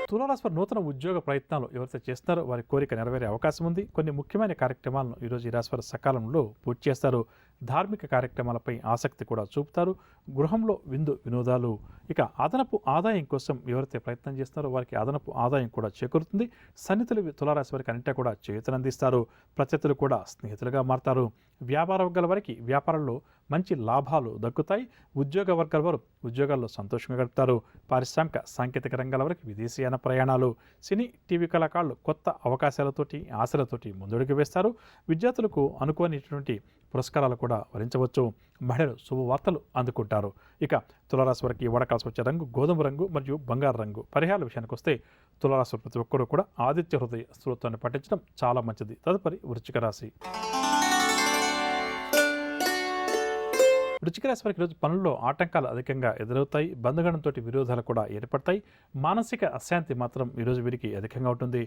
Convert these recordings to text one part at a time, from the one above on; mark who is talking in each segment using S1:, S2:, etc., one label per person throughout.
S1: తులారాశి వారి నూతన ఉద్యోగ ప్రయత్నాలు ఎవరైతే చేస్తారో వారి కోరిక నెరవేరే అవకాశం ఉంది. కొన్ని ముఖ్యమైన కార్యక్రమాలను ఈరోజు ఈ రాశి వారు సకాలంలో పూర్తి చేస్తారు. ధార్మిక కార్యక్రమాలపై ఆసక్తి కూడా చూపుతారు. గృహంలో విందు వినోదాలు. ఇక అదనపు ఆదాయం కోసం ఎవరైతే ప్రయత్నం చేస్తారో వారికి అదనపు ఆదాయం కూడా చేకూరుతుంది. సన్నిహితులు తులారాశి వారికి అన్నింటా కూడా చేయూతనందిస్తారు. ప్రత్యర్థులు కూడా స్నేహితులుగా మారతారు. వ్యాపార వర్గాల వారికి వ్యాపారంలో మంచి లాభాలు దక్కుతాయి. ఉద్యోగ వర్గాల వారు ఉద్యోగాల్లో సంతోషంగా గడుపుతారు. పారిశ్రామిక సాంకేతిక రంగాల వరకు విదేశీయాన ప్రయాణాలు. సినీ టీవీ కళాకారులు కొత్త అవకాశాలతోటి ఆశలతోటి ముందడుగు వేస్తారు. విద్యార్థులకు అనుకోనిటువంటి పురస్కారాలు కూడా వరించవచ్చు. మహిళలు శుభవార్తలు అందుకుంటారు. ఇక తులారాశి వారికి వాడకాల్సి వచ్చే రంగు గోధుమ రంగు మరియు బంగారు రంగు. పరిహారాల విషయానికి వస్తే తులారాశి ప్రతి ఒక్కరూ కూడా ఆదిత్య హృదయ స్తోత్రాన్ని పఠించడం చాలా మంచిది. తదుపరి వృశ్చిక రాశి. వృశ్చిక రాశి వారికి ఈరోజు పనుల్లో ఆటంకాలు అధికంగా ఎదురవుతాయి. బంధుగణంతో విరోధాలు కూడా ఏర్పడతాయి. మానసిక అశాంతి మాత్రం ఈరోజు వీరికి అధికంగా ఉంటుంది.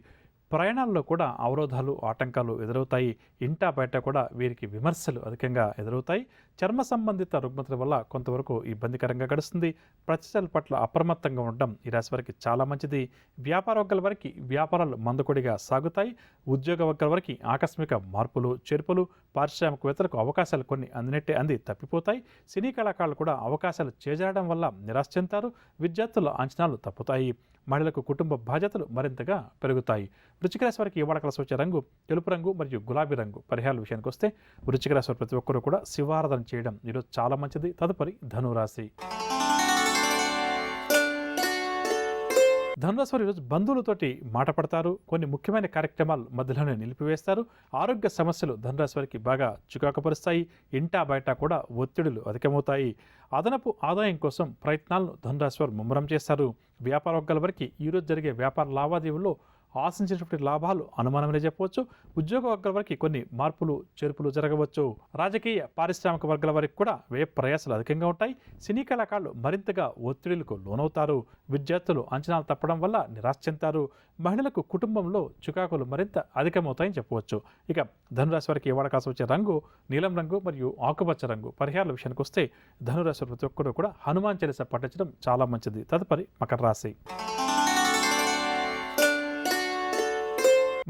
S1: ప్రయాణాల్లో కూడా అవరోధాలు ఆటంకాలు ఎదురవుతాయి. ఇంటా బయట కూడా వీరికి విమర్శలు అధికంగా ఎదురవుతాయి. చర్మ సంబంధిత రుగ్మతల వల్ల కొంతవరకు ఇబ్బందికరంగా గడుస్తుంది. ప్రతిష్టల పట్ల అప్రమత్తంగా ఉండడం ఈ రాశి వారికి చాలా మంచిది. వ్యాపార వర్గాల వారికి వ్యాపారాలు మందకొడిగా సాగుతాయి. ఉద్యోగ వర్గాల వారికి ఆకస్మిక మార్పులు చేర్పులు. పారిశ్రామికవేత్తలకు అవకాశాలు కొన్ని అందినట్టే అంది తప్పిపోతాయి. సినీ కళాకారులు కూడా అవకాశాలు చేజారడం వల్ల నిరాశ చెందుతారు. విద్యార్థుల అంచనాలు తప్పుతాయి. మహిళలకు కుటుంబ బాధ్యతలు మరింతగా పెరుగుతాయి. వృశ్చిక రాశి వారికి ఇవాళ కలిసి వచ్చే రంగు తెలుపు రంగు మరియు గులాబీ రంగు. పరిహారాల విషయానికి వస్తే వృశ్చిక రాశి వారి ప్రతి ఒక్కరూ కూడా శివారాధన చేయడం ఈరోజు చాలా మంచిది. తదుపరి ధనురాశి. ధనురాశి వారు ఈరోజు బంధువులతోటి మాట పడతారు. కొన్ని ముఖ్యమైన కార్యక్రమాలు మధ్యలోనే నిలిపివేస్తారు. ఆరోగ్య సమస్యలు ధనురాశి వారికి బాగా చికాకుపరుస్తాయి. ఇంటా బయట కూడా ఒత్తిడులు అధికమవుతాయి. అదనపు ఆదాయం కోసం ప్రయత్నాలను ధనురాశి వారు ముమ్మరం చేస్తారు. వ్యాపార వర్గాల వారికి ఈరోజు జరిగే వ్యాపార లావాదేవీల్లో ఆశించినటువంటి లాభాలు అనుమానమనే చెప్పవచ్చు. ఉద్యోగ వర్గాల వారికి కొన్ని మార్పులు చేర్పులు జరగవచ్చు. రాజకీయ పారిశ్రామిక వర్గాల వారికి కూడా వ్యయ ప్రయాసాలు అధికంగా ఉంటాయి. సినీ కళాకారులు మరింతగా ఒత్తిడులకు లోనవుతారు. విద్యార్థులు అంచనాలు తప్పడం వల్ల నిరాశ చెందుతారు. మహిళలకు కుటుంబంలో చికాకులు మరింత అధికమవుతాయని చెప్పవచ్చు. ఇక ధనురాశి వారికి ఇవాళ కాసి వచ్చే రంగు నీలం రంగు మరియు ఆకుపచ్చ రంగు. పరిహారాల విషయానికి వస్తే ధనురాశి ప్రతి ఒక్కరు కూడా హనుమాన్ చాలీసా పఠించడం చాలా మంచిది. తదుపరి మకర రాశి.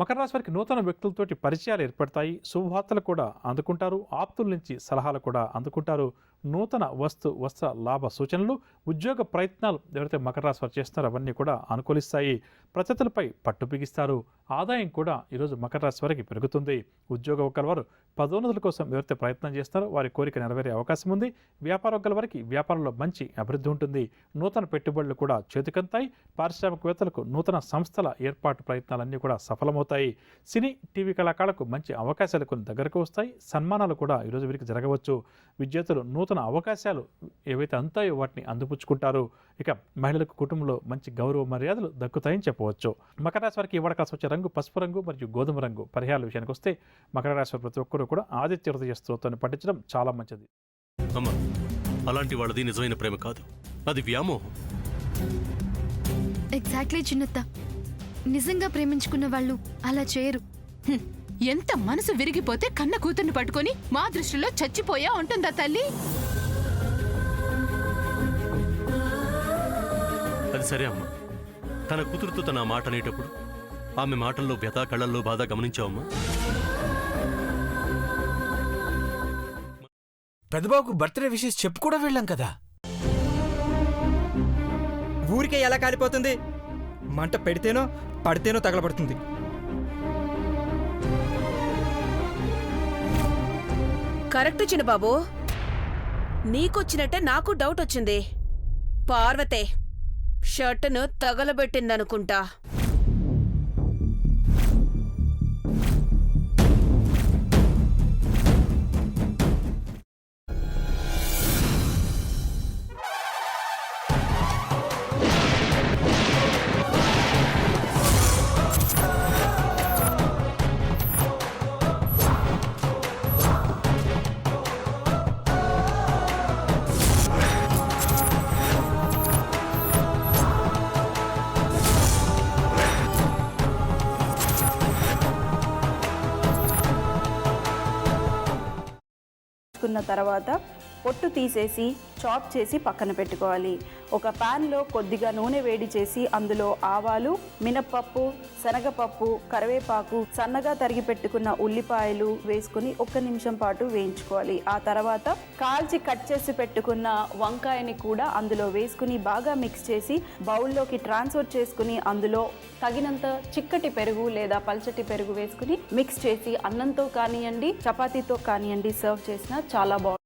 S1: మకర రాశి వారికి నూతన వ్యక్తులతోటి పరిచయాలు ఏర్పడతాయి. శుభవార్తలు కూడా అందుకుంటారు. ఆప్తుల నుంచి సలహాలు కూడా అందుకుంటారు. నూతన వస్త్ర లాభ సూచనలు. ఉద్యోగ ప్రయత్నాలు ఎవరైతే మకర రాశి వారు చేస్తున్నారో అవన్నీ కూడా అనుకూలిస్తాయి. ప్రత్యర్థులపై పట్టు బిగిస్తారు. ఆదాయం కూడా ఈరోజు మకర రాశి వారికి పెరుగుతుంది. ఉద్యోగ వర్గాల వారు పదోన్నతుల కోసం ఎవరైతే ప్రయత్నం చేస్తారో వారి కోరిక నెరవేరే అవకాశం ఉంది. వ్యాపార వర్గాల వారికి వ్యాపారంలో మంచి అభివృద్ధి ఉంటుంది. నూతన పెట్టుబడులు కూడా చేతికంతాయి. పారిశ్రామికవేత్తలకు నూతన సంస్థల ఏర్పాటు ప్రయత్నాలన్నీ కూడా సఫలమవుతాయి. సినీ టీవీ కళాకారులకు మంచి అవకాశాలు కొన్ని దగ్గరకు వస్తాయి. సన్మానాలు కూడా ఈరోజు వీరికి జరగవచ్చు. విద్యార్థులు నూతన అవకాశాలు ఏవైతే అంతాయో వాటిని అందిపుచ్చుకుంటారు. ఇక మహిళలకు కుటుంబంలో మంచి గౌరవ మర్యాదలు దక్కుతాయని చెప్పవచ్చు. మకర రాశి వారికి ఇవాళ కలిసి వచ్చే రంగు పసుపు రంగు మరియు గోధుమ రంగు. పరిహారాల విషయానికి వస్తే మకర రాశి వారి ప్రతి ఒక్కరూ కూడా ఆదిత్య హృదయ స్తోత్రాన్ని పఠించడం చాలా మంచిది.
S2: అమ్మా, అలాంటి వాళ్ళది నిజమైన ప్రేమ కాదు, అది వ్యామోహం.
S3: ఎగ్జాక్ట్లీ చిన్నత్త. నిజంగా ప్రేమించుకున్న వాళ్ళు అలా చేయరు.
S4: ఎంత మనసు విరిగిపోతే కన్న కూతుర్ని పట్టుకొని మా దృష్టిలో చచ్చిపోయా ఉంటుందా తల్లి?
S2: అది సరే అమ్మా, తన కూతురుతో తన మాట అనేటప్పుడు ఆమె మాటల్లో వ్యథ, కళ్ళల్లో బాధ గమనించావమ్మా?
S5: పెద్దబాబుకు బర్త్డే విషెస్ చెప్పు కూడా వెళ్ళాం కదా.
S6: ఊరికే ఎలా కాలిపోతుంది? మంట పెడితేనో పడితేనో తగలబడుతుంది.
S7: కరెక్ట్ చిన్నబాబు, నీకొచ్చినట్టే నాకు డౌట్ వచ్చింది. పార్వతే షర్టును తగలబెట్టిందనుకుంటా.
S8: తర్వాత పొట్టు తీసేసి చాప్ చేసి పక్కన పెట్టుకోవాలి. ఒక ప్యాన్లో కొద్దిగా నూనె వేడి చేసి అందులో ఆవాలు, మినప్పప్పు, శనగపప్పు, కరివేపాకు, సన్నగా తరిగి పెట్టుకున్న ఉల్లిపాయలు వేసుకుని 1 నిమిషం పాటు వేయించుకోవాలి. ఆ తర్వాత కాల్చి కట్ చేసి పెట్టుకున్న వంకాయని కూడా అందులో వేసుకుని బాగా మిక్స్ చేసి బౌల్లోకి ట్రాన్స్ఫర్ చేసుకుని అందులో తగినంత చిక్కటి పెరుగు లేదా పల్చటి పెరుగు వేసుకుని మిక్స్ చేసి అన్నంతో కానివ్వండి, చపాతీతో కానివ్వండి సర్వ్ చేసినా చాలా బాగుంటుంది.